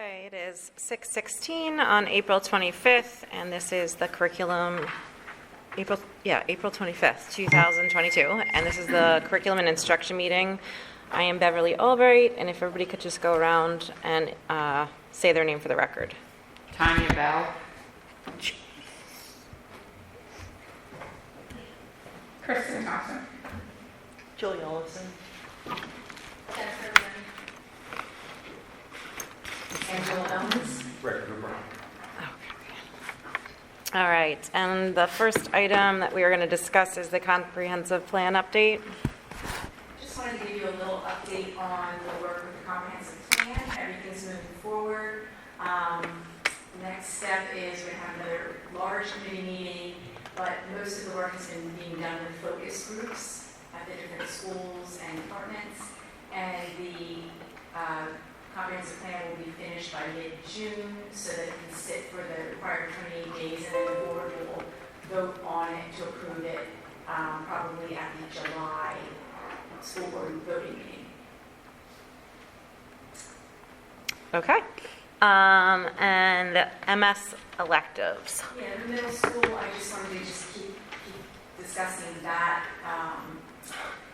Okay, it is 6:16 on April 25th, and this is the curriculum, April 25th, 2022, and this is the curriculum and instruction meeting. I am Beverly Albright, and if everybody could just go around and say their name for the record. Tanya Bell. Kristen Thompson. Julie Olson. Angela Owens. All right, and the first item that we are going to discuss is the comprehensive plan update. Just wanted to give you a little update on the work with the comprehensive plan. Everything's moving forward. Next step is we're going to have another large committee meeting, but most of the work has been being done with focus groups at the different schools and departments, and the comprehensive plan will be finished by mid-June so that it can sit for the required 28 days, and then the board will vote on it to approve it probably at the July school board voting meeting. Okay, and MS electives. Yeah, the middle school, I just wanted to keep discussing that.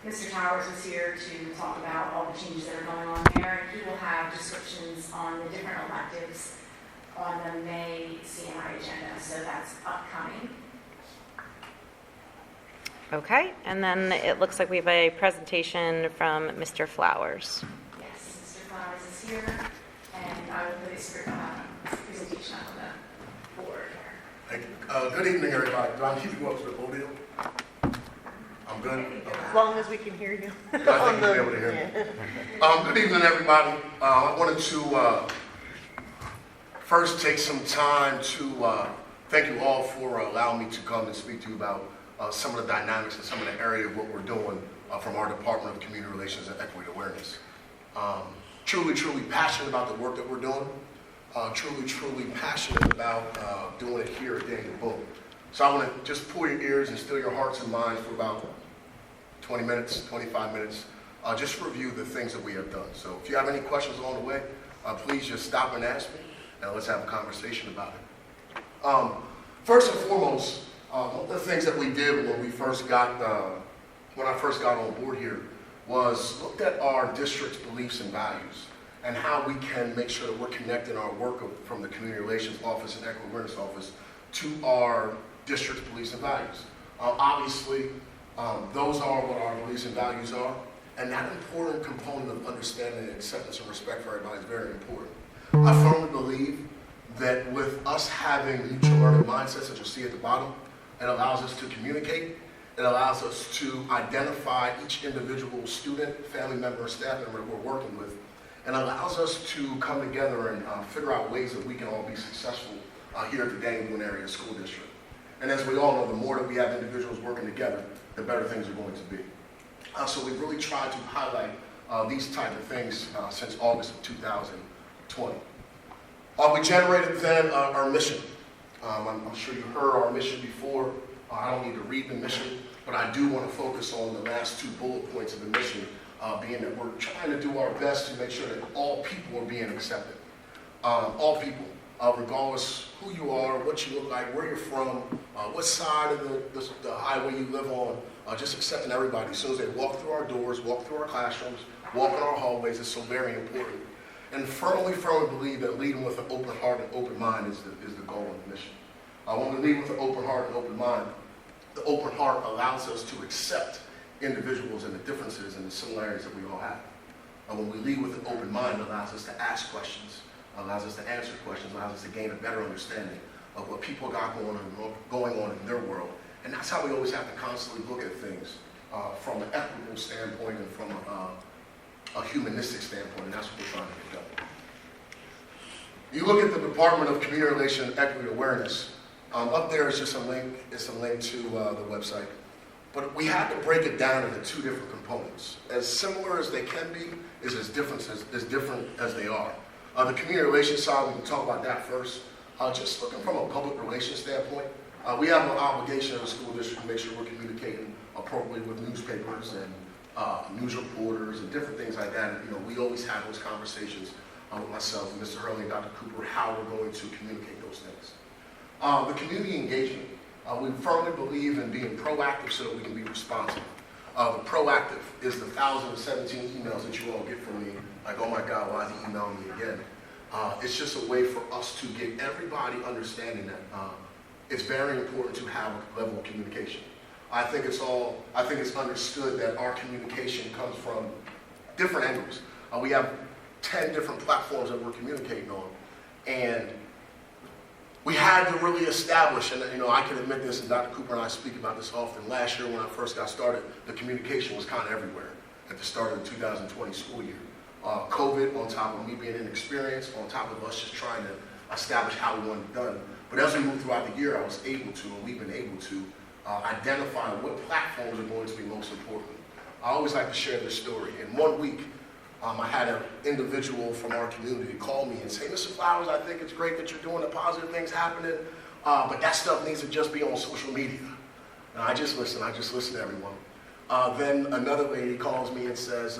Mr. Towers was here to talk about all the changes that are going on there, and he will have descriptions on the different electives on the May CNI agenda, so that's upcoming. Okay, and then it looks like we have a presentation from Mr. Flowers. Yes, Mr. Flowers is here, and I will put his presentation up on the board here. Good evening, everybody. Do I need to go up to the podium? I'm good. As long as we can hear you. I think you'll be able to hear me. Good evening, everybody. I wanted to first take some time to thank you all for allowing me to come and speak to you about some of the dynamics and some of the area of what we're doing from our Department of Community Relations and Equity Awareness. Truly passionate about the work that we're doing. Truly passionate about doing it here at Daniel Boone. So I want to just pull your ears and still your hearts and minds for about 20 minutes, 25 minutes, just review the things that we have done. So if you have any questions along the way, please just stop and ask me, and let's have a conversation about it. First and foremost, one of the things that we did when I first got on board here was looked at our district's beliefs and values and how we can make sure that we're connecting our work from the Community Relations Office and Equity Awareness Office to our district's beliefs and values. Obviously, those are what our beliefs and values are, and that important component of understanding, acceptance, and respect for everybody is very important. I firmly believe that with us having mutual learning mindsets that you'll see at the bottom, it allows us to communicate, it allows us to identify each individual student, family member, or staff member that we're working with, and allows us to come together and figure out ways that we can all be successful here at the Daniel Boone Area School District. And as we all know, the more that we have individuals working together, the better things are going to be. So we've really tried to highlight these type of things since August of 2020. We generated then our mission. I'm sure you heard our mission before. I don't need to read the mission, but I do want to focus on the last two bullet points of the mission, being that we're trying to do our best to make sure that all people are being accepted. All people. Regardless who you are, what you look like, where you're from, what side of the highway you live on, just accepting everybody as soon as they walk through our doors, walk through our classrooms, walk in our hallways is so very important. And firmly believe that leading with an open heart and open mind is the goal of the mission. When we lead with an open heart and open mind, the open heart allows us to accept individuals and the differences and the similarities that we all have. When we lead with an open mind, it allows us to ask questions, allows us to answer questions, allows us to gain a better understanding of what people got going on in their world. And that's how we always have to constantly look at things from an equitable standpoint and from a humanistic standpoint, and that's what we're trying to get done. You look at the Department of Community Relations and Equity Awareness, up there is just a link, it's a link to the website. But we have to break it down into two different components. As similar as they can be, is as different as they are. The community relations side, we can talk about that first. Just looking from a public relations standpoint, we have an obligation as a school district to make sure we're communicating appropriately with newspapers and news reporters and different things like that. And, we always have those conversations with myself, and Mr. Hurley and Dr. Cooper, how we're going to communicate those things. The community engagement. We firmly believe in being proactive so that we can be responsive. The proactive is the 1,017 emails that you all get from me, like, oh my God, why is he emailing me again? It's just a way for us to get everybody understanding that it's very important to have a level of communication. I think it's understood that our communication comes from different angles. We have 10 different platforms that we're communicating on, and we had to really establish, and I can admit this, and Dr. Cooper and I speak about this often. Last year when I first got started, the communication was kind of everywhere at the start of the 2020 school year. COVID, on top of me being inexperienced, on top of us just trying to establish how we wanted it done. But as we moved throughout the year, I was able to, and we've been able to, identify what platforms are going to be most important. I always like to share this story. In 1 week, I had an individual from our community call me and say, Mr. Flowers, I think it's great that you're doing the positive things happening, but that stuff needs to just be on social media. And I just listen to everyone. Then another lady calls me and says,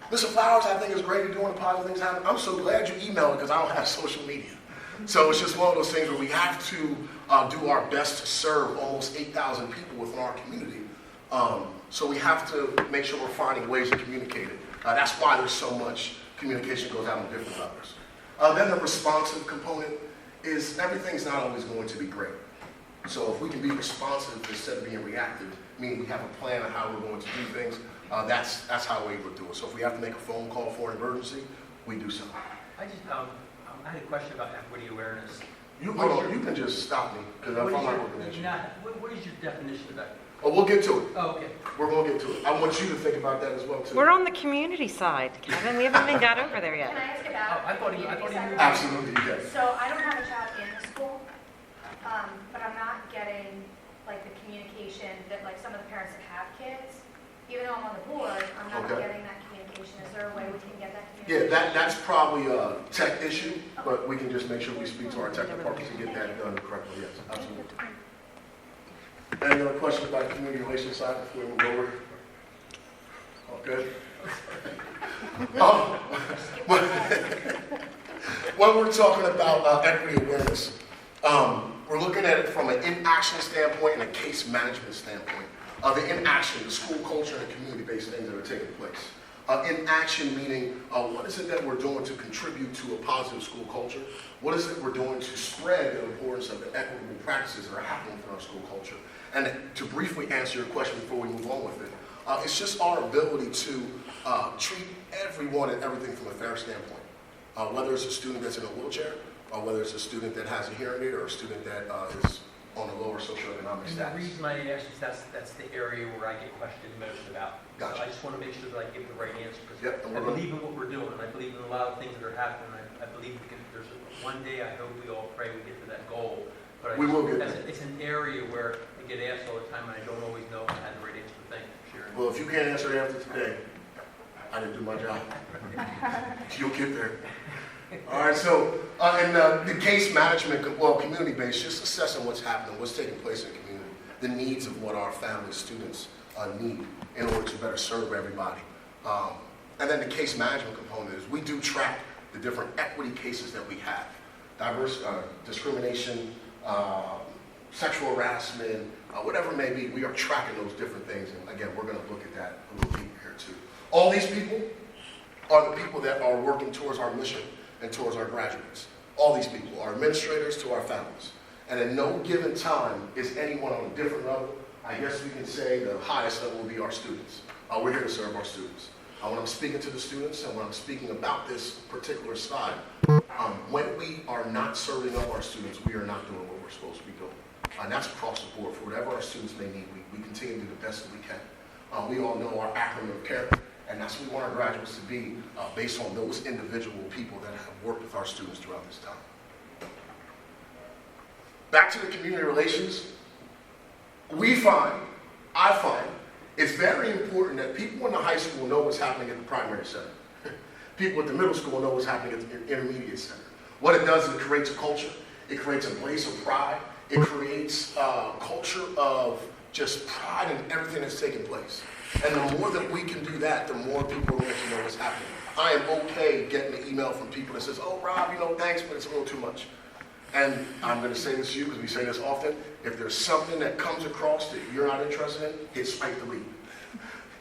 Mr. Flowers, I think it's great you're doing the positive things happening. I'm so glad you emailed because I don't have social media. So it's just one of those things where we have to do our best to serve almost 8,000 people within our community. So we have to make sure we're finding ways to communicate it. That's why there's so much communication goes out on different levels. Then the responsive component is everything's not always going to be great. So if we can be responsive instead of being reactive, meaning we have a plan on how we're going to do things, that's how we're able to do it. So if we have to make a phone call for an emergency, we do so. I had a question about equity awareness. You can just stop me, because I'm not looking at you. What is your definition of equity? Oh, we'll get to it. Oh, okay. We're going to get to it. I want you to think about that as well, too. We're on the community side, Kevin. We haven't even got over there Can yet. I ask Oh, about? I thought he community knew. side? Absolutely, yes. So I don't have a child in the school, but I'm not getting like the communication that like some of the parents that have kids, even though I'm on the board, I'm not Okay. getting that communication. Is there a way we can get that Yeah, communication? that's probably a tech issue, but we can just make sure we speak to our tech department to get that done correctly, yes, absolutely. Any other questions about the community relations side before we move over? All good? When we're talking about equity awareness, we're looking at it from an in-action standpoint and a case management standpoint. The in-action, the school culture and the community-based things that are taking place. In action meaning, what is it that we're doing to contribute to a positive school culture? What is it we're doing to spread the importance of the equitable practices that are happening within our school culture? And to briefly answer your question before we move on with it, it's just our ability to treat everyone and everything from a fair standpoint. Whether it's a student that's in a wheelchair, or whether it's a student that has a hearing aid, or a student that is on a lower socioeconomic And the status. reason I asked is that's the area where I get questioned most about. Gotcha. So I just want to make sure that I give the right answer. Yep, and I we're believe in what we're doing, and I believe in a lot of things that are happening. I believe one day I hope we all pray we get to that goal. But We will get there. It's an area where I get asked all the time, and I don't always know if I had the right answer. Thank you for sharing. Well, if you can't answer it after today, I didn't do my job. You'll get there. All right, so the case management, community-based, just assessing what's happening, what's taking place in the community, the needs of what our family students need in order to better serve everybody. And then the case management component is we do track the different equity cases that we have. Discrimination, sexual harassment, whatever it may be, we are tracking those different things. And again, we're going to look at that a little deeper here too. All these people are the people that are working towards our mission and towards our graduates. All these people, our administrators to our families. And at no given time is anyone on a different level. I guess we can say the highest level will be our students. We're here to serve our students. When I'm speaking to the students and when I'm speaking about this particular side, when we are not serving up our students, we are not doing what we're supposed to be doing. And that's across the board. For whatever our students may need, we continue to do the best that we can. We all know our acronym of character. And that's what we want our graduates to be based on those individual people that have worked with our students throughout this time. Back to the community relations, I find, it's very important that people in the high school know what's happening at the primary center. People at the middle school know what's happening at the intermediate center. What it does is it creates a culture. It creates a place of pride. It creates a culture of just pride in everything that's taking place. And the more that we can do that, the more people are going to know what's happening. I am okay getting an email from people that says, oh, Rob, thanks, but it's a little too much. And I'm going to say this to you because we say this often. If there's something that comes across that you're not interested in, hit swipe delete.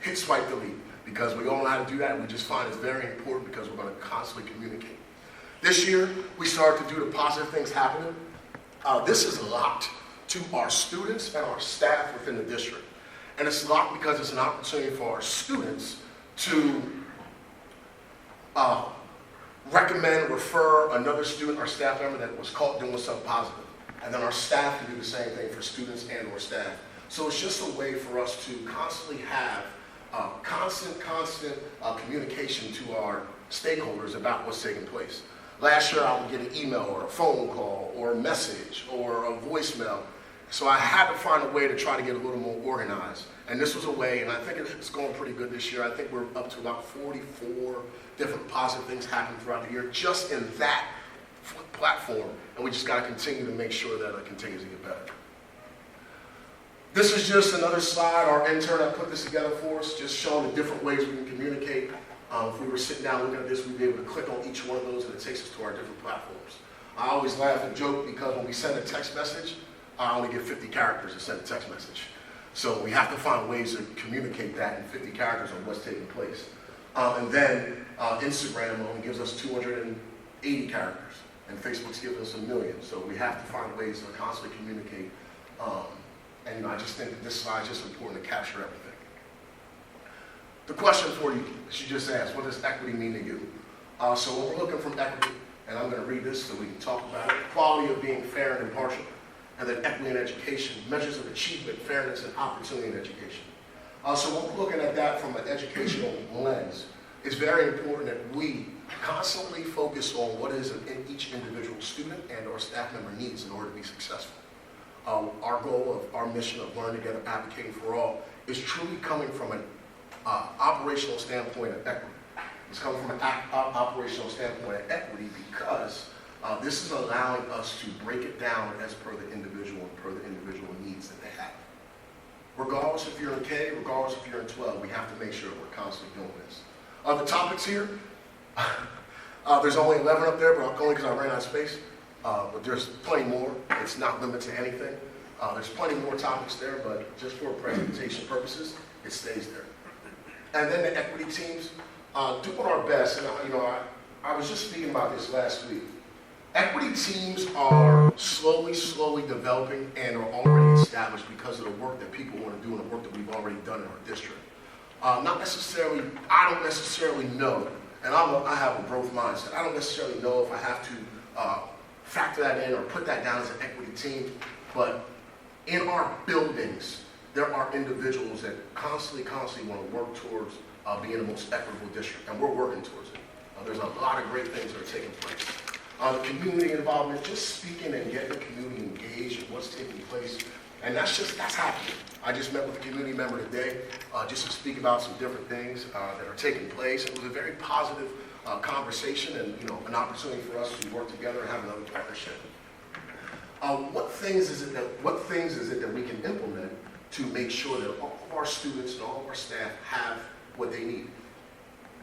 Hit swipe delete. Because we all know how to do that, and we just find it's very important because we're going to constantly communicate. This year, we started to do the positive things happening. This is locked to our students and our staff within the district. And it's locked because it's an opportunity for our students to recommend, refer another student or staff member that was caught doing something positive. And then our staff can do the same thing for students and or staff. So it's just a way for us to constantly have constant communication to our stakeholders about what's taking place. Last year I would get an email or a phone call or a message or a voicemail. So I had to find a way to try to get a little more organized. And this was a way, and I think it's going pretty good this year. I think we're up to about 44 different positive things happening throughout the year just in that platform. And we just got to continue to make sure that it continues to get better. This is just another slide. Our intern that put this together for us, just showing the different ways we can communicate. If we were sitting down looking at this, we'd be able to click on each one of those and it takes us to our different platforms. I always laugh and joke because when we send a text message, I only get 50 characters to send a text message. So we have to find ways to communicate that in 50 characters on what's taking place. And then Instagram only gives us 280 characters, and Facebook's giving us 1 million. So we have to find ways to constantly communicate. And I just think that this slide is just important to capture everything. The question for you, she just asked, what does equity mean to you? So when we're looking from equity, and I'm going to read this so we can talk about it, quality of being fair and impartial, and then equity in education, measures of achievement, fairness, and opportunity in education. So when we're looking at that from an educational lens, it's very important that we constantly focus on what is in each individual student and or staff member needs in order to be successful. Our goal of our mission of learning together, advocating for all, is truly coming from an operational standpoint of equity. It's coming from an operational standpoint of equity because this is allowing us to break it down as per the individual and per the individual needs that they have. Regardless if you're in K, regardless if you're in 12, we have to make sure we're constantly doing this. The topics here, there's only 11 up there, but only because I ran out of space. But there's plenty more. It's not limited to anything. There's plenty more topics there, but just for presentation purposes, it stays there. And then the equity teams, doing our best. And I was just speaking about this last week. Equity teams are slowly developing and are already established because of the work that people want to do and the work that we've already done in our district. I don't necessarily know, and I have a growth mindset. I don't necessarily know if I have to factor that in or put that down as an equity team, but in our buildings, there are individuals that constantly want to work towards being the most equitable district, and we're working towards it. There's a lot of great things that are taking place. The community involvement, just speaking and getting the community engaged in what's taking place, and that's happening. I just met with a community member today just to speak about some different things that are taking place. It was a very positive conversation and an opportunity for us to work together and have another partnership. What things is it that we can implement to make sure that all of our students and all of our staff have what they need?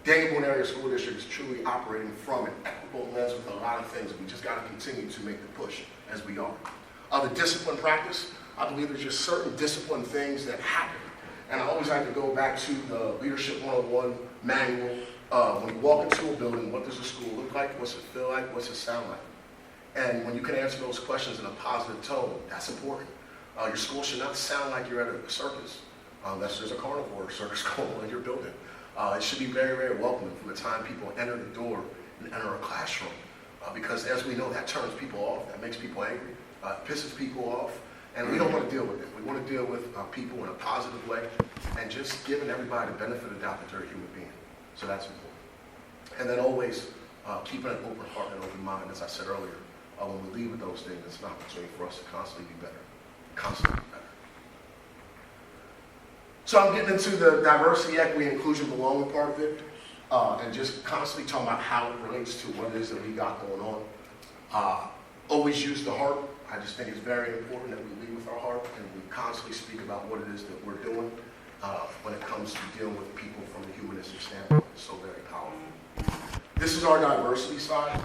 Daniel Area School District is truly operating from an equitable lens with a lot of things. We just got to continue to make the push as we are. The discipline practice, I believe there's just certain discipline things that happen. And I always like to go back to the Leadership 101 manual. When you walk into a building, what does the school look like? What's it feel like? What's it sound like? And when you can answer those questions in a positive tone, that's important. Your school should not sound like you're at a circus, unless there's a carnival or a circus going on in your building. It should be very welcoming from the time people enter the door and enter a classroom. Because as we know, that turns people off, that makes people angry, pisses people off, and we don't want to deal with it. We want to deal with people in a positive way and just giving everybody the benefit of the doubt that they're a human being. So that's important. And then always keeping an open heart and an open mind, as I said earlier. When we leave with those things, it's an opportunity for us to constantly be better. So I'm getting into the diversity, equity, inclusion, belonging part of it, and just constantly talking about how it relates to what it is that we got going on. Always use the heart. I just think it's very important that we lead with our heart and we constantly speak about what it is that we're doing when it comes to dealing with people from a humanistic standpoint. It's so very powerful. This is our diversity slide,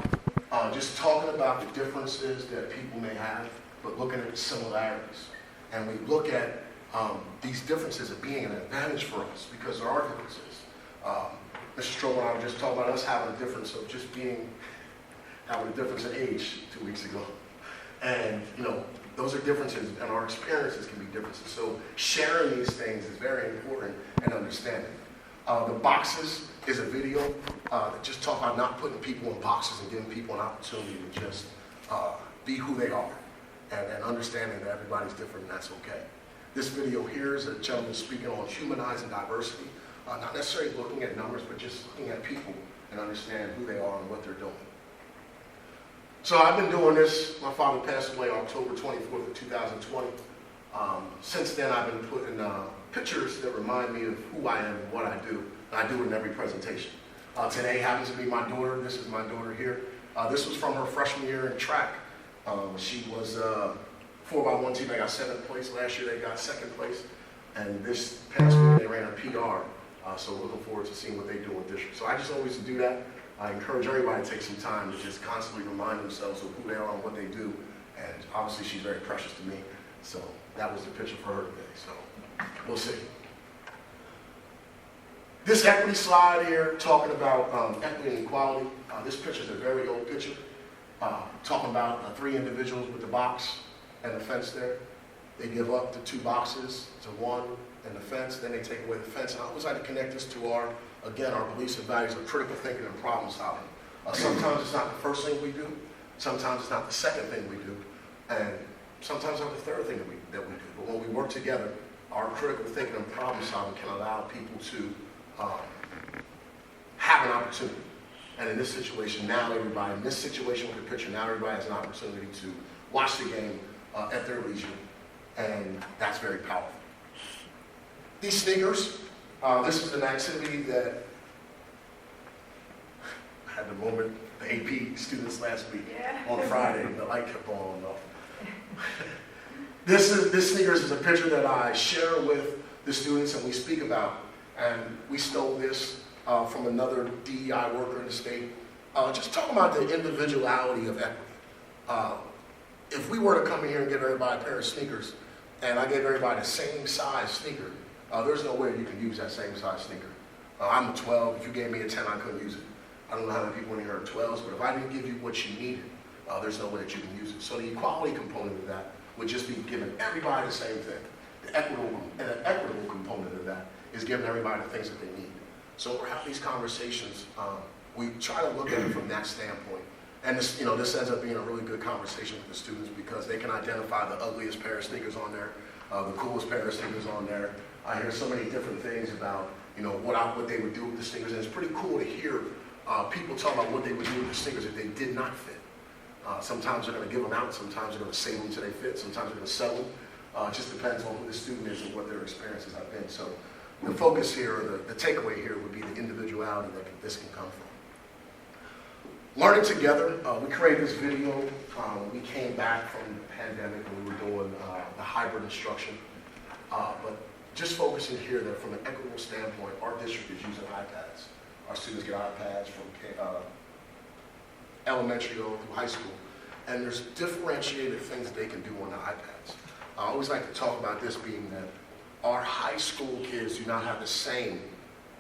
just talking about the differences that people may have, but looking at the similarities. And we look at these differences as being an advantage for us because there are differences. Mr. Strobel and I were just talking about us having a difference of just having a difference in age 2 weeks ago. And, those are differences, and our experiences can be differences. So sharing these things is very important and understanding. The boxes is a video that just talks about not putting people in boxes and giving people an opportunity to just be who they are and understanding that everybody's different and that's okay. This video here is a gentleman speaking on humanizing diversity, not necessarily looking at numbers, but just looking at people and understanding who they are and what they're doing. So I've been doing this. My father passed away October 24th of 2020. Since then, I've been putting pictures that remind me of who I am and what I do. And I do it in every presentation. Today happens to be my daughter. This is my daughter here. This was from her freshman year in track. She was 4x1 team. They got 7th place. Last year they got 2nd place. And this past week they ran a PR. So we're looking forward to seeing what they do in district. So I just always do that. I encourage everybody to take some time to just constantly remind themselves of who they are and what they do. And obviously she's very precious to me. So that was the picture for her today. So we'll see. This equity slide here, talking about equity and equality. This picture is a very old picture. Talking about 3 individuals with the box and the fence there. They give up the 2 boxes to 1 and the fence, then they take away the fence. And I always like to connect this to our beliefs and values of critical thinking and problem solving. Sometimes it's not the first thing we do. Sometimes it's not the second thing we do. And sometimes it's not the third thing that we do. But when we work together, our critical thinking and problem solving can allow people to have an opportunity. And in this situation, in this situation with the picture, now everybody has an opportunity to watch the game at their leisure. And that's very powerful. These sneakers, this is an activity that I had the moment, the AP students last week on Friday, the light kept on off. This sneakers is a picture that I share with the students and we speak about. And we stole this from another DEI worker in the state. Just talking about the individuality of equity. If we were to come in here and give everybody a pair of sneakers, and I gave everybody the same size sneaker, there's no way you can use that same size sneaker. I'm a 12. If you gave me a 10, I couldn't use it. I don't know how many people in here are 12s, but if I didn't give you what you needed, there's no way that you can use it. So the equality component of that would just be giving everybody the same thing. The equitable component of that is giving everybody the things that they need. So when we're having these conversations, we try to look at it from that standpoint. And this ends up being a really good conversation with the students because they can identify the ugliest pair of sneakers on there, the coolest pair of sneakers on there. I hear so many different things about, what they would do with the sneakers, and it's pretty cool to hear people talk about what they would do with the sneakers if they did not fit. Sometimes they're going to give them out, sometimes they're going to save them until they fit, sometimes they're going to sell them. It just depends on who the student is and what their experiences have been. So the focus here, or the takeaway here would be the individuality that this can come from. Learning together, we created this video. We came back from the pandemic and we were doing the hybrid instruction. But just focusing here that from an equitable standpoint, our district is using iPads. Our students get iPads from elementary through high school. And there's differentiated things that they can do on the iPads. I always like to talk about this being that our high school kids do not have the same,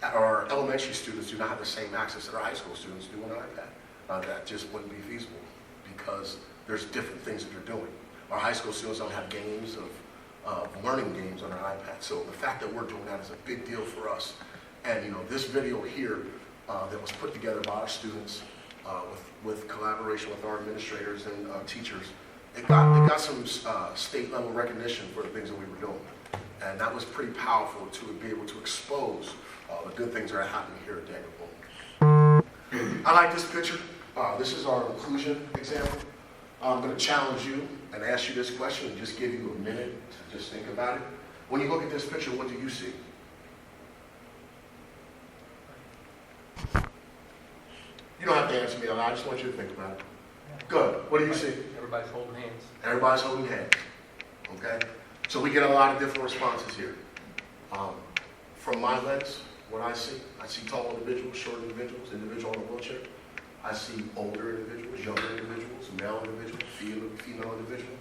our elementary students do not have the same access that our high school students do on an iPad. That just wouldn't be feasible because there's different things that they're doing. Our high school students don't have games of learning games on their iPad. So the fact that we're doing that is a big deal for us. And this video here that was put together by our students with collaboration with our administrators and teachers, it got some state level recognition for the things that we were doing. And that was pretty powerful to be able to expose the good things that are happening here at Daniel. I like this picture. This is our inclusion example. I'm going to challenge you and ask you this question and just give you a minute to just think about it. When you look at this picture, what do you see? You don't have to answer me. I just want you to think about it. Good. What do you see? Everybody's holding hands. Everybody's holding hands. Okay? So we get a lot of different responses here. From my lens, what I see tall individuals, short individuals, individual in a wheelchair. I see older individuals, younger individuals, male individuals, female individuals.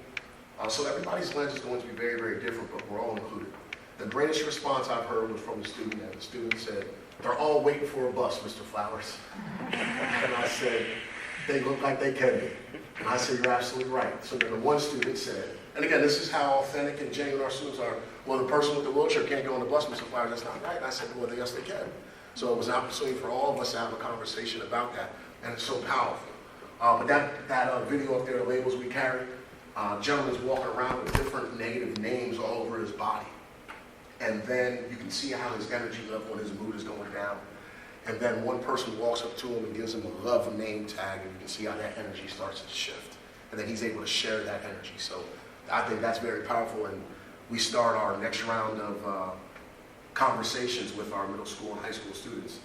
So everybody's lens is going to be very, very different, but we're all included. The greatest response I've heard was from the student, and the student said, "They're all waiting for a bus, Mr. Flowers." And I said, "They look like they can be." And I said, "You're absolutely right." So then the one student said, and again, this is how authentic and genuine our students are. "Well, the person with the wheelchair can't go on the bus, Mr. Flowers. That's not right." And I said, "Well, yes, they can." So it was an opportunity for all of us to have a conversation about that, and it's so powerful. But that video up there, the labels we carry, gentleman's walking around with different native names all over his body. And then you can see how his energy level and his mood is going down. And then one person walks up to him and gives him a love name tag, and you can see how that energy starts to shift. And then he's able to share that energy. So I think that's very powerful. And we start our next round of conversations with our middle school and high school students.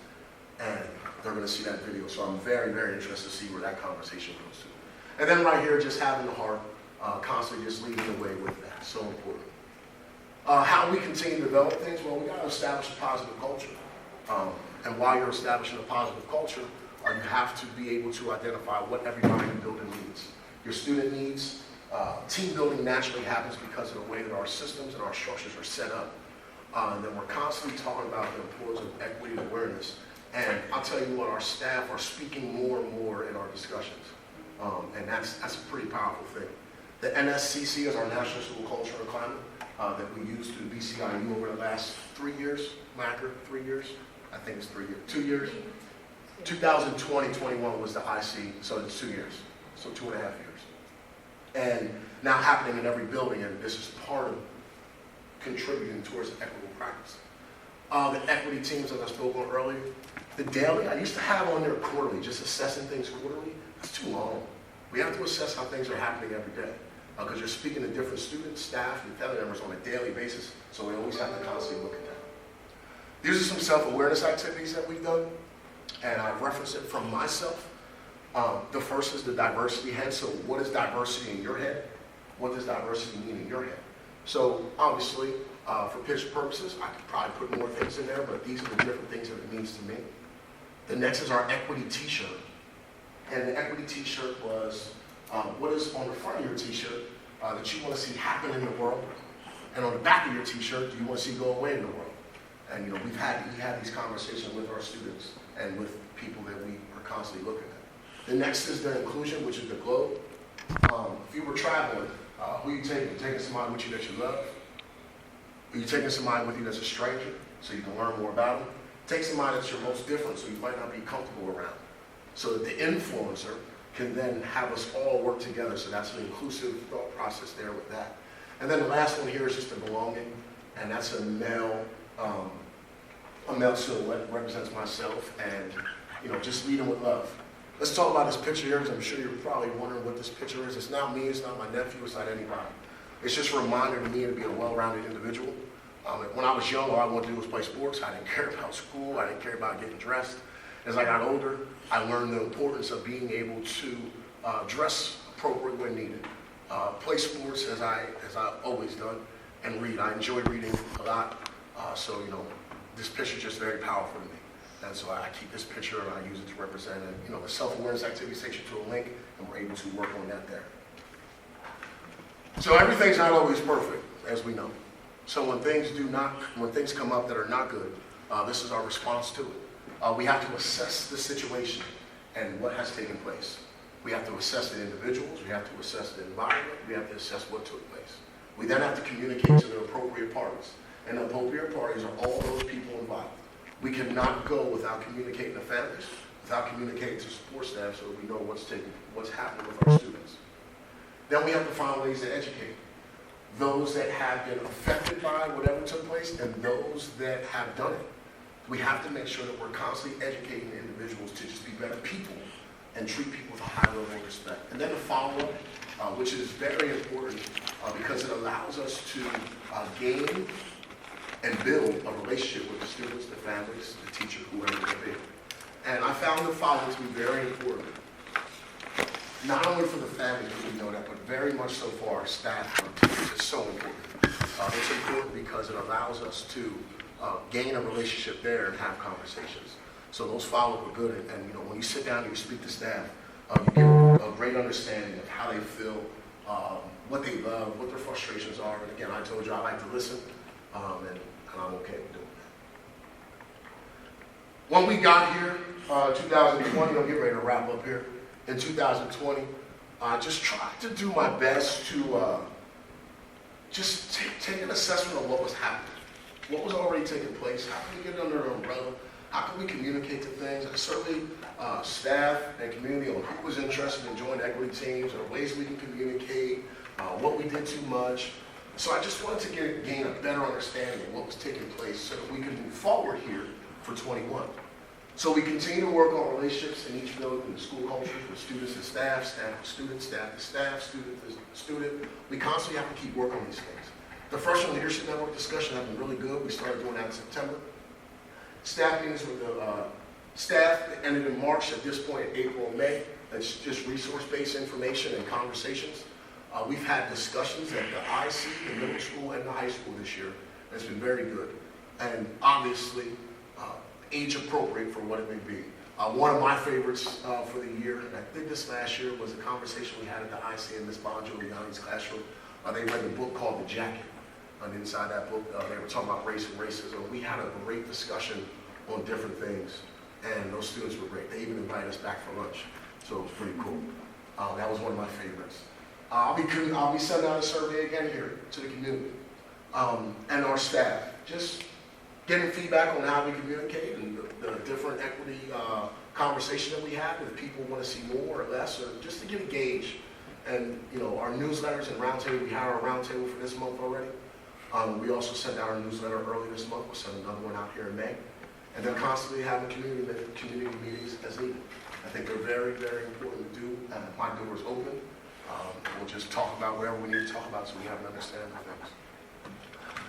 And they're going to see that video. So I'm very, very interested to see where that conversation goes to. And then right here, just having the heart, constantly just leading the way with that. So important. How we continue to develop things, well, we got to establish a positive culture. And while you're establishing a positive culture, you have to be able to identify what everybody in the building needs. Your student needs, team building naturally happens because of the way that our systems and our structures are set up. And then we're constantly talking about the importance of equity and awareness. And I'll tell you what, our staff are speaking more and more in our discussions. And that's a pretty powerful thing. The NSCC is our National School Culture and Climate that we used through BCIU over the last 3 years. Macker, 3 years? I think it's 3 years. 2 years? 2020-21 was the IC, so it's 2 years. So 2.5 years. And now happening in every building, and this is part of contributing towards equitable practice. The equity teams that I spoke on earlier, the daily, I used to have on there quarterly, just assessing things quarterly. That's too long. We have to assess how things are happening every day. Because you're speaking to different students, staff, and family members on a daily basis, so we always have to constantly look at that. These are some self-awareness activities that we've done, and I've referenced it from myself. The first is the diversity head. So what is diversity in your head? What does diversity mean in your head? So obviously, for picture purposes, I could probably put more things in there, but these are the different things that it means to me. The next is our equity t-shirt. And the equity t-shirt was, what is on the front of your t-shirt that you want to see happen in the world? And on the back of your t-shirt, do you want to see go away in the world? And you know, we had these conversations with our students and with people that we are constantly looking at. The next is the inclusion, which is the globe. If you were traveling, who are you taking? You're taking somebody with you that you love? Are you taking somebody with you that's a stranger so you can learn more about them? Take somebody that's your most different so you might not be comfortable around. So that the influencer can then have us all work together. So that's an inclusive thought process there with that. And then the last one here is just the belonging, and that's a male silhouette, represents myself, and you know, just leading with love. Let's talk about this picture here, because I'm sure you're probably wondering what this picture is. It's not me, it's not my nephew, it's not anybody. It's just a reminder to me to be a well-rounded individual. When I was young, all I wanted to do was play sports. I didn't care about school, I didn't care about getting dressed. As I got older, I learned the importance of being able to dress appropriately when needed. Play sports as I've always done, and read. I enjoy reading a lot, so you know, this picture is just very powerful to me. And so I keep this picture and I use it to represent it. You know, the self-awareness activities takes you to a link, and we're able to work on that there. So everything's not always perfect, as we know. So when things come up that are not good, this is our response to it. We have to assess the situation and what has taken place. We have to assess the individuals, we have to assess the environment, we have to assess what took place. We then have to communicate to the appropriate parties. And the appropriate parties are all those people involved. We cannot go without communicating to families, without communicating to support staff so that we know what's happening with our students. Then we have to find ways to educate those that have been affected by whatever took place and those that have done it. We have to make sure that we're constantly educating individuals to just be better people and treat people with a high level of respect. And then the follow-up, which is very important because it allows us to gain and build a relationship with the students, the families, the teacher, whoever it may be. And I found the follow-up to be very important. Not only for the families, we know that, but very much so for our staff and our teachers. It's so important. It's important because it allows us to gain a relationship there and have conversations. So those follow-up were good, and you know, when you sit down and you speak to staff, you get a great understanding of how they feel, what they love, what their frustrations are. And again, I told you I like to listen, and I'm okay with doing that. When we got here, 2020, I'm getting ready to wrap up here. In 2020, I just tried to do my best to just take an assessment of what was happening, what was already taking place, how can we get it under an umbrella, how can we communicate to things. I surveyed staff and community on who was interested in joining equity teams, or ways we can communicate, what we did too much. So I just wanted to gain a better understanding of what was taking place so that we could move forward here for 21. So we continue to work on relationships in each building, in the school cultures, with students and staff, staff with students, staff to staff, student to student. We constantly have to keep working on these things. The Freshman Leadership Network discussion has been really good. We started doing that in September. Staff meetings with the staff ended in March. At this point, April and May, it's just resource-based information and conversations. We've had discussions at the IC, the middle school, and the high school this year. It's been very good. And obviously, age appropriate for what it may be. One of my favorites for the year, and I did this last year, was a conversation we had at the IC in Ms. Bon Giuliani's classroom. They read a book called The Jacket. And inside that book, they were talking about race and racism. We had a great discussion on different things, and those students were great. They even invited us back for lunch, so it was pretty cool. That was one of my favorites. I'll be sending out a survey again here to the community and our staff, just getting feedback on how we communicate and the different equity conversation that we have, if people want to see more or less, or just to get a gauge. And you know, our newsletters and roundtable, we had our roundtable for this month already. We also sent out our newsletter early this month. We'll send another one out here in May. And then constantly having community meetings as needed. I think they're very, very important to do. My door is open. We'll just talk about whatever we need to talk about so we have an understanding of things.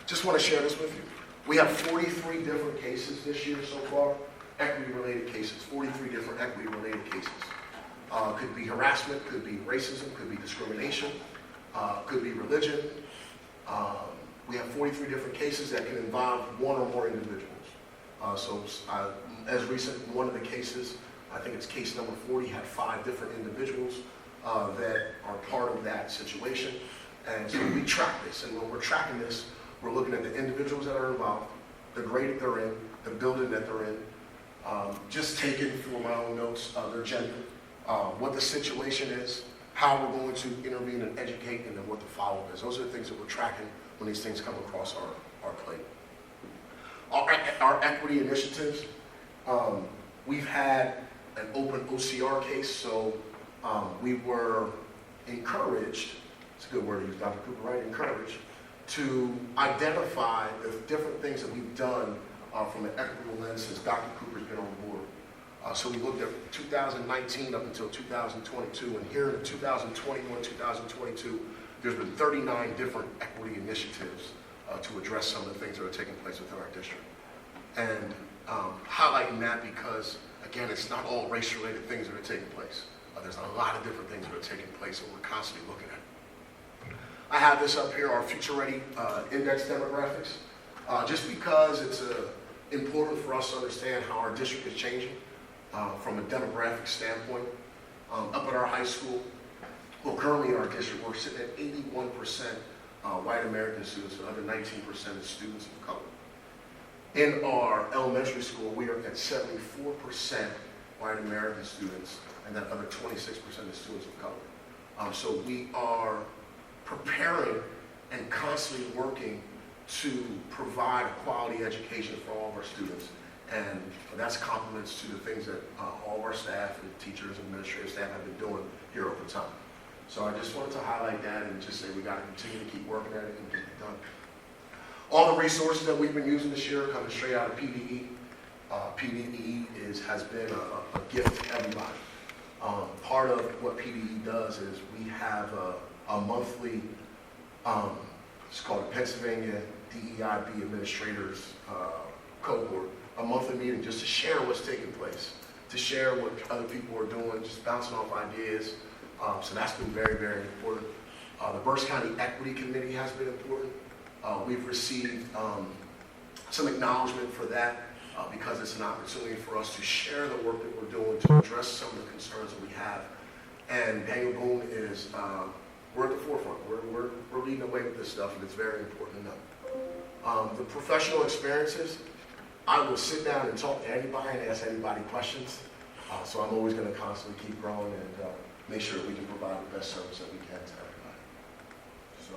Just want to share this with you. We have 43 different cases this year so far, equity-related cases, 43 different equity-related cases. Could be harassment, could be racism, could be discrimination, could be religion. We have 43 different cases that can involve one or more individuals. As recent, one of the cases, I think it's case number 40, had 5 different individuals that are part of that situation. And so we track this, and when we're tracking this, we're looking at the individuals that are involved, the grade that they're in, the building that they're in, just taken from my own notes, their gender, what the situation is, how we're going to intervene and educate, and then what the follow-up is. Those are the things that we're tracking when these things come across our plate. Our equity initiatives, we've had an open OCR case, so we were encouraged, it's a good word to use, Dr. Cooper, right? Encouraged to identify the different things that we've done from an equitable lens since Dr. Cooper's been on board. So we looked at 2019 up until 2022, and here in 2021, 2022, there's been 39 different equity initiatives to address some of the things that are taking place within our district. And highlighting that because, again, it's not all race-related things that are taking place. There's a lot of different things that are taking place that we're constantly looking at. I have this up here, our Future Ready Index demographics, just because it's important for us to understand how our district is changing from a demographic standpoint. Up at our high school, well, currently in our district, we're sitting at 81% white American students, and other 19% is students of color. In our elementary school, we are at 74% white American students, and then other 26% is students of color. So we are preparing and constantly working to provide a quality education for all of our students. And that's compliments to the things that all of our staff and teachers and administrative staff have been doing here over time. So I just wanted to highlight that and just say we got to continue to keep working at it and get it done. All the resources that we've been using this year coming straight out of PDE. PDE has been a gift to everybody. Part of what PDE does is we have a monthly, it's called the Pennsylvania DEIB Administrators Cohort, a monthly meeting just to share what's taking place, to share what other people are doing, just bouncing off ideas. So that's been very, very important. The Berks County Equity Committee has been important. We've received some acknowledgement for that. because it's an opportunity for us to share the work that we're doing, to address some of the concerns that we have. And Daniel Boone is, we're at the forefront. We're leading the way with this stuff, and it's very important to know. The professional experiences, I will sit down and talk to anybody and ask anybody questions. So I'm always going to constantly keep growing and make sure that we can provide the best service that we can to everybody. So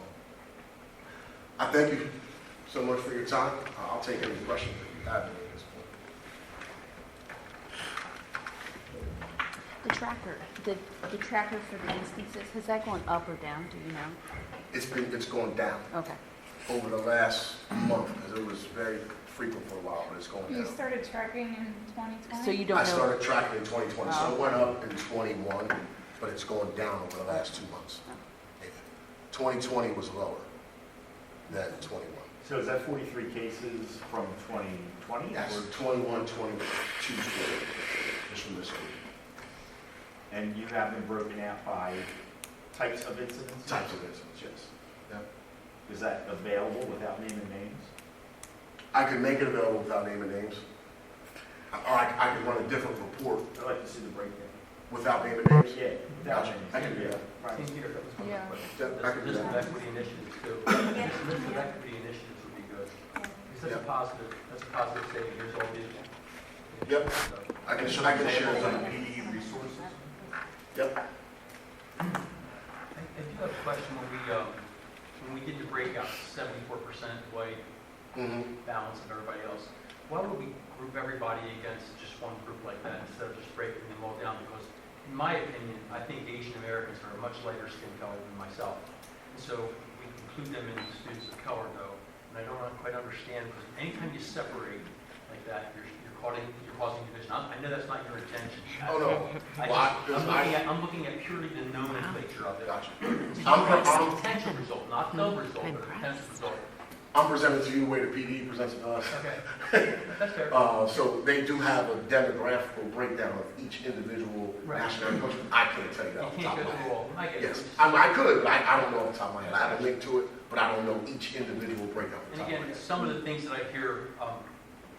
I thank you so much for your time. I'll take any questions that you have at this point. The tracker, the tracker for the instances, has that gone up or down, do you know? It's going down Okay. over the last month because it was very frequent for a while, but it's going You down. started tracking in 2020? So you don't I know? started tracking in 2020, so Oh. it went up in 21, but it's going down over the last 2 months. 2020 was lower than 21. So is that 43 cases from 2020? That's or- 21, 22, just from this week. And you have them broken out by types of incidents? Types of incidents, yes. Is that available without naming names? I could make it available without naming names, or I could run a different report I'd like to see the breakdown. without naming names. Yeah, without Gotcha. names. I can do that. Right. Same here, that was one of Yeah. my questions. Yeah, I can do List of that. equity initiatives too. List of equity initiatives would be good. Because that's a positive, statement, here's all these. Yep. So, I can share Examples that. of PD resources? Yep. I do have a question when we did the breakout, 74% white balance of everybody else. Why would we group everybody against just one group like that instead of just breaking them all down? Because in my opinion, I think Asian Americans are a much lighter skin color than myself. And so we include them in students of color though. And I don't quite understand because anytime you separate like that, you're causing division. I know that's not your intention. Oh, no. I'm looking at purely the nomenclature of it. Gotcha. It's a potential result, not the result, but a potential result. I'm presenting to you the way the PD presents it to us. Okay, that's fair. So they do have a demographical breakdown of each individual Right. nationality. I can't tell you that You off the can't top go of my through head. all, I get it. Yes, I could, but I don't know off the top of my head. I have a link to it, but I don't know each individual breakdown. off the And top of my again, head. some of the things that I hear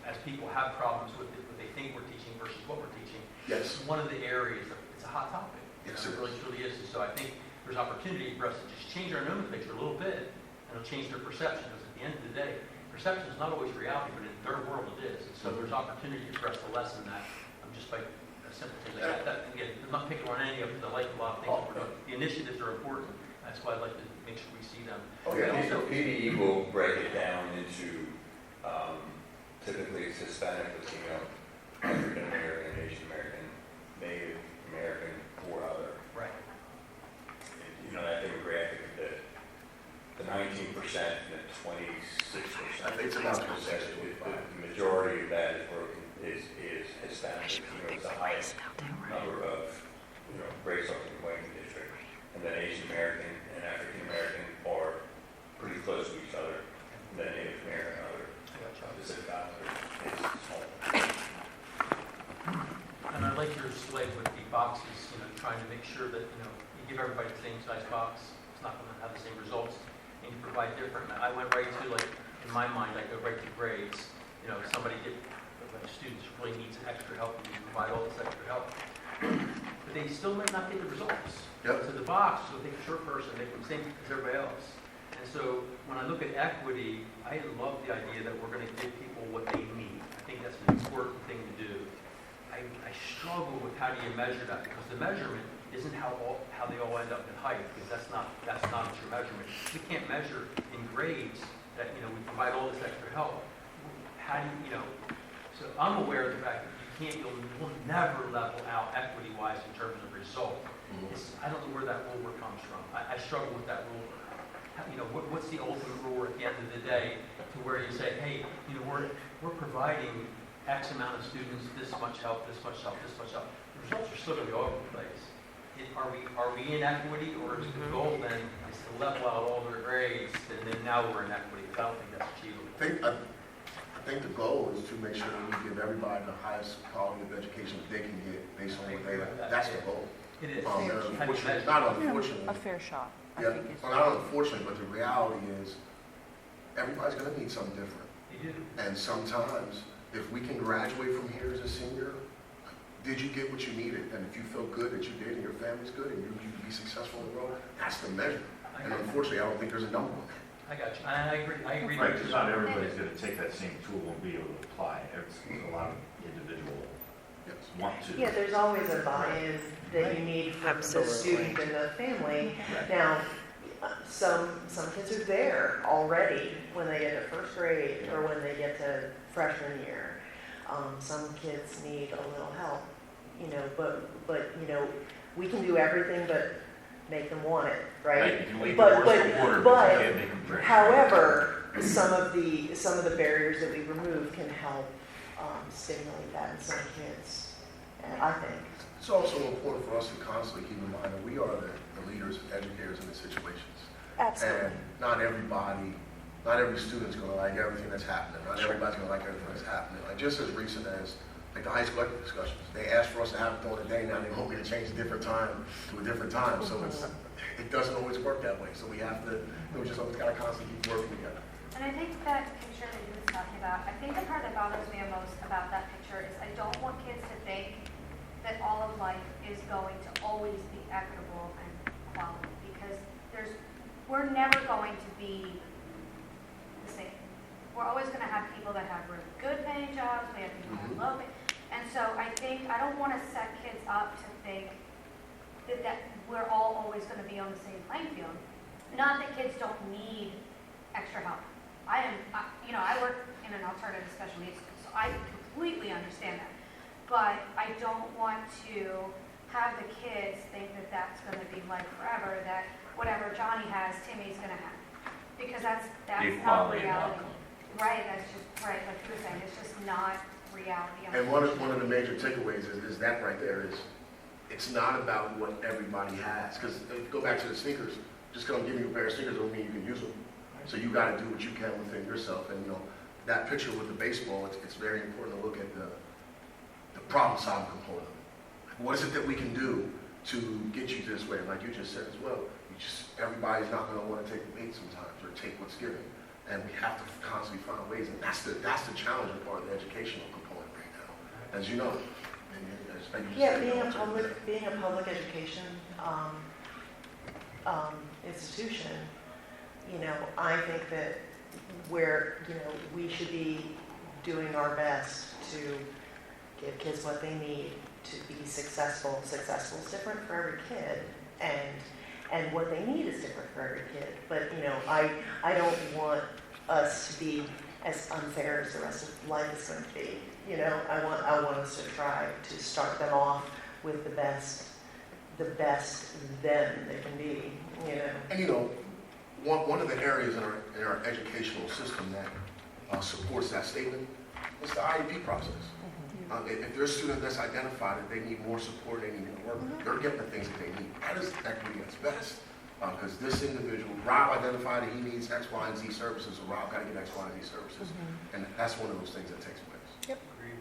as people have problems with what they think we're teaching versus what we're teaching, Yes. one of the areas, it's a hot topic. Yes, It it really truly is. And so I think there's opportunity for us to just change our nomenclature a little bit, and it'll change their perception, because at the end of the day, perception is not always reality, but in their world it is. And so there's opportunity for us to lessen that, just by a simple thing like that. Again, I'm not picking on any of it, I like a lot of things that we're doing. The initiatives are important, that's why I'd like to make sure we see them. Oh, yeah. Also, PDE will break it down into typically it's Hispanic, Latino, African American, Asian American, Native American, or other. right. You know, that demographic, the 19% and the 26%. I think it's about 26%, the majority of that is broken, is Hispanic, Latino, is the highest number of, race of the Wayne district. And then Asian American and African American are pretty close to each other. And then Native American and other Pacific Islander is small. And I like your slide with the boxes, trying to make sure that, you give everybody the same size box. It's not going to have the same results, and you provide different. I went right to, in my mind, I go right to grades. Somebody a student really needs extra help, and you provide all this extra help. But they still might not get the results. Yep. So the box, so take a short person, make them the same as everybody else. And so when I look at equity, I love the idea that we're going to give people what they need. I think that's an important thing to do. I struggle with how do you measure that, because the measurement isn't how they all end up in height, because that's not a true measurement. We can't measure in grades that we provide all this extra help. How do you So I'm aware of the fact that you'll never level out equity-wise in terms of result. I don't know where that ruler comes from. I struggle with that ruler. What's the ultimate ruler at the end of the day to where you say, hey, we're providing X amount of students, this much help, this much help, this much help. The results are still going to be all over the place. Are we in equity, or is the goal then is to level out all their grades, and then now we're in equity? I don't think that's achievable. I think the goal is to make sure that we give everybody the highest quality of education that they can get based on what they have. That's the goal. It is. Not unfortunately. A fair shot, I Yeah, think is. well, not unfortunately, but the reality is everybody's going to need something different. They do. And sometimes if we can graduate from here as a senior, did you get what you needed? And if you feel good that you did and your family's good and you can be successful in the world, that's the measure. And unfortunately, I don't think there's a number on that. I got you. I agree. Right, because not everybody's going to take that same tool and be able to apply it. There's a lot of individual Yes. want to. Yeah, there's always a buy-in that you need from the Absolutely. student and the family. Right. Now, some kids are there already when they get to first grade or when they get to freshman year. Some kids need a little help, you know, but you know, we can do everything but make them want it, right? You can leave But- the horse but- for water, but- but you can't make them drink. However, some of the barriers that we remove can help stimulate that in some kids, and I think. It's also important for us to constantly keep in mind that we are the leaders and educators in the situations. And not every student's going to like everything that's happening. Not everybody's going to like everything that's happening. Like just as recent as like the high school equity discussions, they asked for us to have it on a day. Now they want me to change a different time to a different time. So it doesn't always work that way. So we just always got to constantly keep working together. And I think that picture that you were talking about, I think the part that bothers me the most about that picture is I don't want kids to think that all of life is going to always be equitable and quality, because we're never going to be the same. We're always going to have people that have really good paying jobs, we have people that have low pay. And so I don't want to set kids up to think that we're all always going to be on the same playing field. Not that kids don't need extra help. I work in an alternative special needs school, so I completely understand that. But I don't want to have the kids think that that's going to be like forever, that whatever Johnny has, Timmy's going to have. Because that's not Equality and reality. outcome. Right, that's just, right, like you were saying, it's just not reality. And one of the major takeaways is that right there is, it's not about what everybody has. Because go back to the sneakers, just because I'm giving you a pair of sneakers don't mean you can use them. So you got to do what you can within yourself. And you know, that picture with the baseball, it's very important to look at the problem-solving component. What is it that we can do to get you this way? Like you just said as well, everybody's not going to want to take the bait sometimes or take what's given. And we have to constantly find ways. And that's the challenging part of the educational component right now, as you know. Yeah, being a public education institution, you know, I think that we should be doing our best to give kids what they need to be successful. Successful is different for every kid, and what they need is different for every kid. But you know, I don't want us to be as unfair as the rest of life is going to be. You know, I want us to try to start them off with the best them they can be. You know. And you know, one of the areas in our educational system that supports that statement is the IEP process. If there's a student that's identified that they need more support, they need more work, they're getting the things that they need. That is equity at its best. Because this individual, Rob identified that he needs X, Y, and Z services, so Rob got to get X, Y, and Z services. And that's one of those things that takes place. Agreed.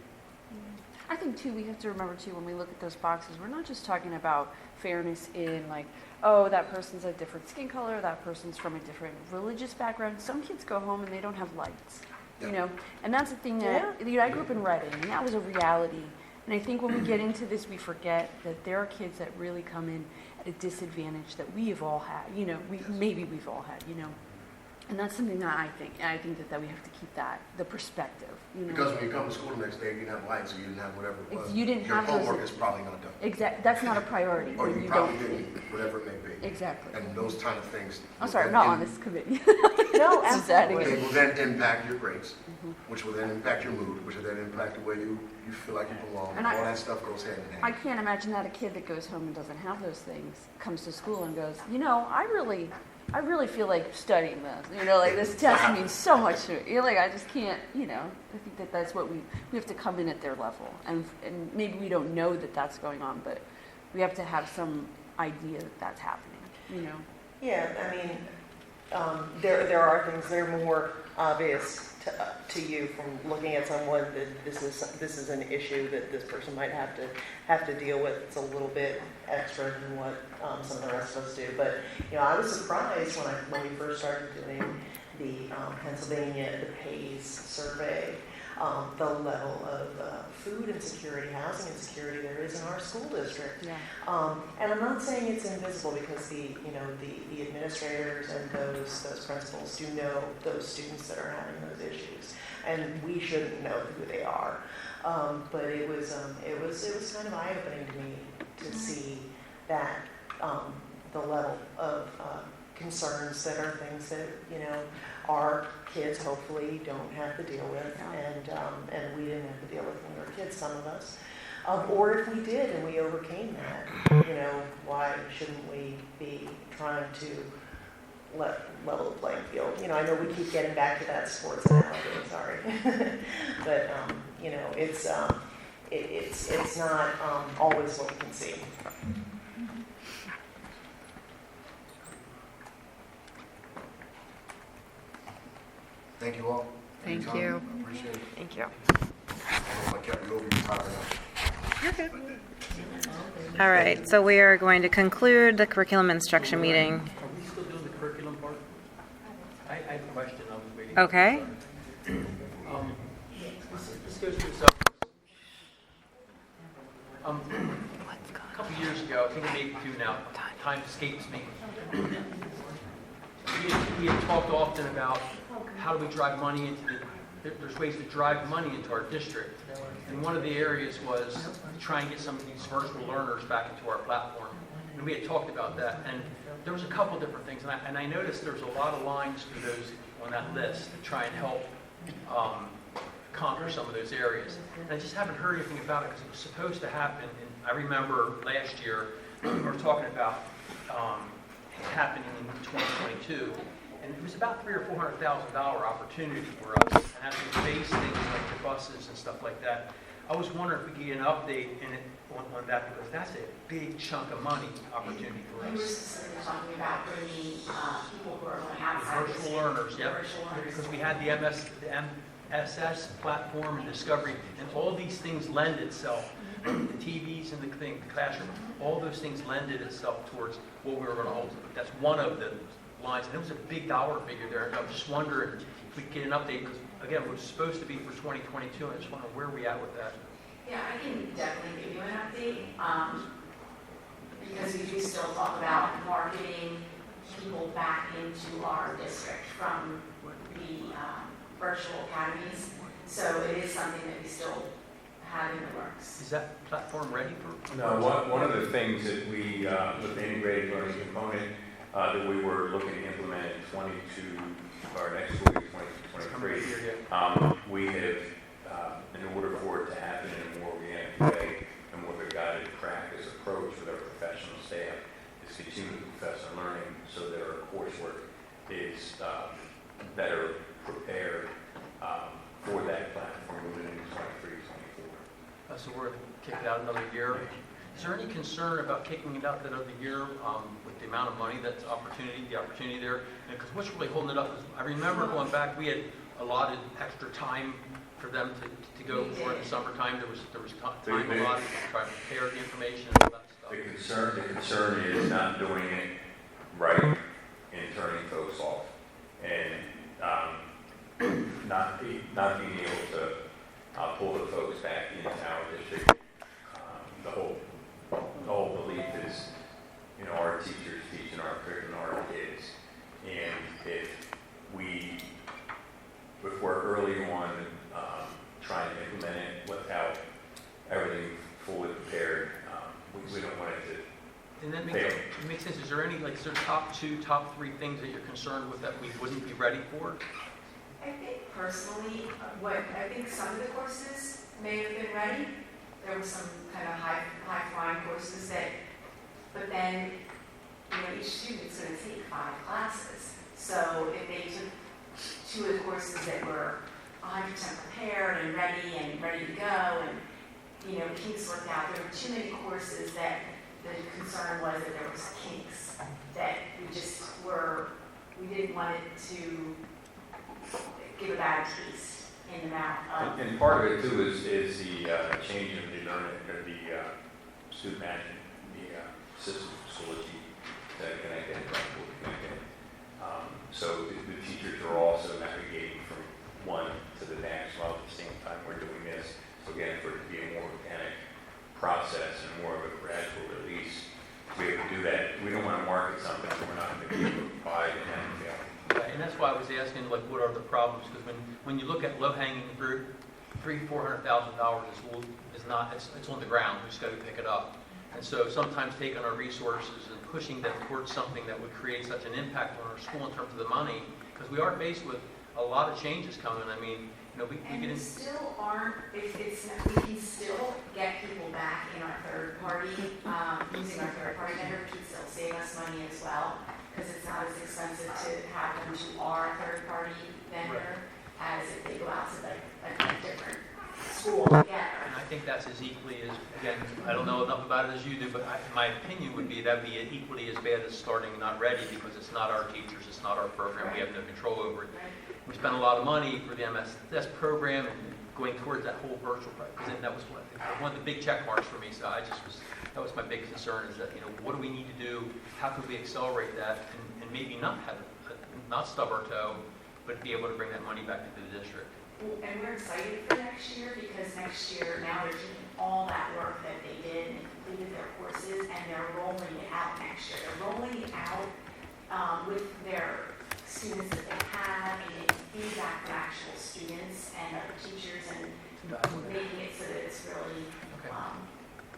I think too, we have to remember too, when we look at those boxes, we're not just talking about fairness in like, oh, that person's a different skin color, that person's from a different religious background. Some kids go home and they don't have lights, you know? And that's the thing that, you know, I grew up in Reading, and that was a reality. And I think when we get into this, we forget that there are kids that really come in at a disadvantage that we have all had, you know, maybe we've all had, you know. And that's something that I think that we have to keep the perspective, you know. Because when you come to school the next day, you didn't have lights, or you didn't have whatever it was. You didn't your have those- homework is probably not done. Exactly, that's not a priority. Or when you don't- probably didn't, whatever it may be. Exactly. And those kind of things. I'm sorry, I'm not on this committee. No, Just adding absolutely. it. They will then impact your grades, which will then impact your mood, which will then impact the way you feel like you belong. And all that stuff goes hand in I hand. can't imagine that a kid that goes home and doesn't have those things comes to school and goes, you know, I really feel like studying this. You know, like this test means so much to me. You know, like I just can't, you know, I think that's what we have to come in at their level. And maybe we don't know that that's going on, but we have to have some idea that that's happening, you know. Yeah, I mean, there are things that are more obvious to you from looking at someone that this is an issue that this person might have to deal with. It's a little bit extra than what some of the rest of us do. But you know, I was surprised when we first started doing the Pennsylvania, the PACE survey, the level of food insecurity, housing insecurity there is in our school district. Yeah. And I'm not saying it's invisible because the administrators and those principals do know those students that are having those issues, and we shouldn't know who they are. But it was kind of eye-opening to me to see that the level of concerns that are things that our kids hopefully don't have to deal with, and we didn't have to deal with when we were kids, some of us. Or if we did and we overcame that, why shouldn't we be trying to level the playing field? I know we keep getting back to that sports analogy, sorry. But, it's not always what we can see. Thank you all. Thank Anytime. you. Appreciate it. Thank you. I don't know if I kept you over your time or not. All right, so we are going to conclude the curriculum instruction meeting. Are we still doing the curriculum part? I had a question, I was waiting. Okay. This goes to the a couple years ago, I think maybe two now, time escapes me. We had talked often about how do we drive money into there's ways to drive money into our district. And one of the areas was to try and get some of these virtual learners back into our platform. And we had talked about that. And there was a couple different things. And I noticed there's a lot of lines through those on that list to try and help conquer some of those areas. And I just haven't heard anything about it because it was supposed to happen. And I remember last year we were talking about it happening in 2022. And it was about $300,000 or $400,000 opportunity for us, and having to face things like the buses and stuff like that. I was wondering if we could get an update on that, because that's a big chunk of money opportunity for We were us. specifically talking about bringing people who are going outside. Virtual learners, yeah, Virtual learners. because we had the MSS platform and Discovery, and all these things lend itself. The TVs and the classroom, all those things lended itself towards what we were going to hold. That's one of the lines, and it was a big dollar figure there. And I'm just wondering if we could get an update, because again, it was supposed to be for 2022, and I just wonder where we at with that. Yeah, I can definitely give you an update, because we do still talk about marketing people back into our district from the virtual academies. So it is something that we still have in the works. Is that platform ready for? No, one of the things that we, with the integrated learning component, that we were looking to implement in 22, or next school year, 2023, we have, in order for it to happen in a more organic way, and more of a guided practice approach with our professional staff, is continue professional learning so that our coursework is better prepared for that platform moving into 23, 24. So we're going to kick it out another year. Is there any concern about kicking it out that other year with the amount of money that's the opportunity there? Because what's really holding it up is, I remember going back, we had allotted extra time for them to go for it in the summertime. There was time allotted to try to prepare the information and all that stuff. The concern is not doing it right and turning folks off, and not being able to pull the folks back into our district. The whole belief is, our teachers teaching our curriculum, our kids, and if we're early on trying to implement it without everything fully prepared, we don't want it to. And that fail. makes sense. Is there any, is there top 2, top 3 things that you're concerned with that we wouldn't be ready for? I think personally, I think some of the courses may have been ready. There were some kind of high-flying courses but then, each student's going to take 5 classes. So if they took 2 of the courses that were 100% prepared and ready to go, and, kinks worked out, there were too many courses that the concern was that there was kinks, that we didn't want it to give a bad taste in the mouth of. And part of it too is the change of the learning, or the student management, the system facility that connected. So the teachers are all something that we're not going to be able to provide in that field. Right, and that's why I was asking, like, what are the problems? Because when you look at low-hanging fruit, $300,000-$400,000 is not, it's on the ground, we just got to pick it up. And so sometimes taking our resources and pushing them towards something that would create such an impact on our school in terms of the money, because we are faced with a lot of changes coming. I mean, we And get we in. still aren't, we can still get people back in our third party, using our third party vendor, which would still save us money as well, because it's not as expensive to have them to our third party vendor as if they go out to a different school together. And I think that's as equally as, again, I don't know enough about it as you do, but my opinion would be that'd be equally as bad as starting not ready, because it's not our teachers, it's not our program, we have no control over it. We spent a lot of money for the MSS program and going towards that whole virtual, because that was one of the big check marks for me. So that was my big concern, is that, what do we need to do? How can we accelerate that and maybe not stub our toe, but be able to bring that money back into the district? Well, and we're excited for next year, because next year now they're taking all that work that they did and completed their courses, and they're rolling it out next year. They're rolling it out with their students that they have, and getting feedback from actual students and other teachers, and making it so that it's really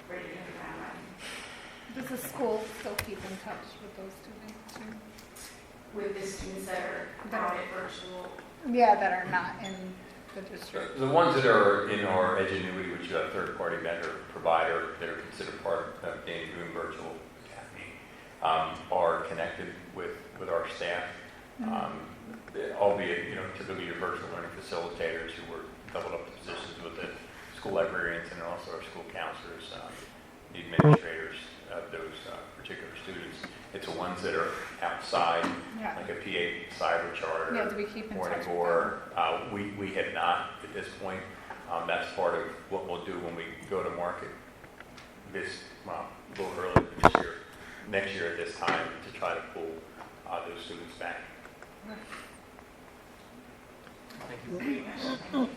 ready to hit the ground running. Does the school still keep in touch with those students too? With the students that are out at virtual. Yeah, that are not in the district. The ones that are in our Edgenuity, which is a third-party vendor provider that are considered part of Danny Boone Virtual Academy, are connected with our staff. Albeit, typically your virtual learning facilitators who were doubled up positions with the school librarians and also our school counselors, the administrators of those particular students. It's the ones that are outside, Yeah. like a PA cyber charter, Yeah, do we keep in morning touch with or we have not at this point. That's part of what we'll do when we go to market a little earlier this year, next year at this time, to try to pull those students back. Thank you.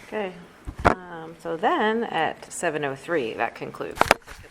Okay, so then at 7:03, that concludes the